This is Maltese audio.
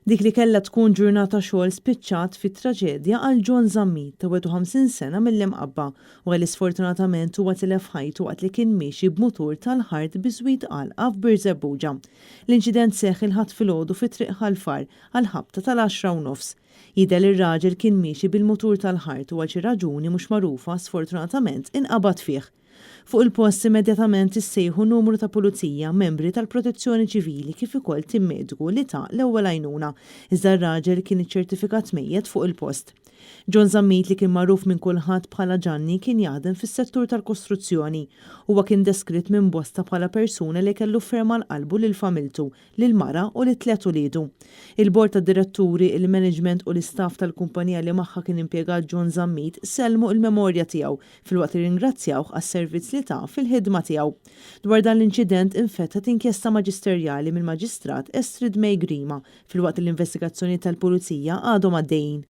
Dik li kellha tkun ġurnata xogħol spiċċat fit-traġedja għal John Zammit ta' 51 sena mill-Imqabba u għal sfortunatament huwa tilef ħajtu waqt li kien miexi b'mutur tal-ħart bi żwid qalqa f'Birzebbuġa. L-inċident seħħ il-ħadd filgħodu fit-triq ħalfar għal ħabta tal-10:30. Jidher ir-raġel kien miexi bil-mutur tal-ħart u għal xi raġuni mhux magħrufa sfortunatament inqabad fih. Fuq il-post immedjatament issejħu numru ta' pulizija, membri tal-Protezzjoni Ċivili kif ukoll tim mediku li ta' l-ewwel għajnuna. Iżda r-raġel kien iċċertifikat mejjed fuq il-post. John Zammit li kien magħruf minn kulħadd bħala Gianni kien jaħdem fis-settur tal-kostruzzjoni. Huwa kien deskritt minn bosta bħala persuna li kellu ferma l-qalbu lil familtu, lil mara u li tliet uliedu. Il-bord tad-diretturi, il-management u l-istaff tal-kumpanija li magħha kien impjegat John Zammit selmu il-memorja tiegħu filwaqt irringrazzjawh għas-servizz li ta' fil-ħidma tiegħu. Dwar dan l-inċident infetħet inkjesta maġisterjali mill-Maġistrat Estrid May Grima filwaqt l-investigazzjoni tal-Pulizija għadhom għaddejjin.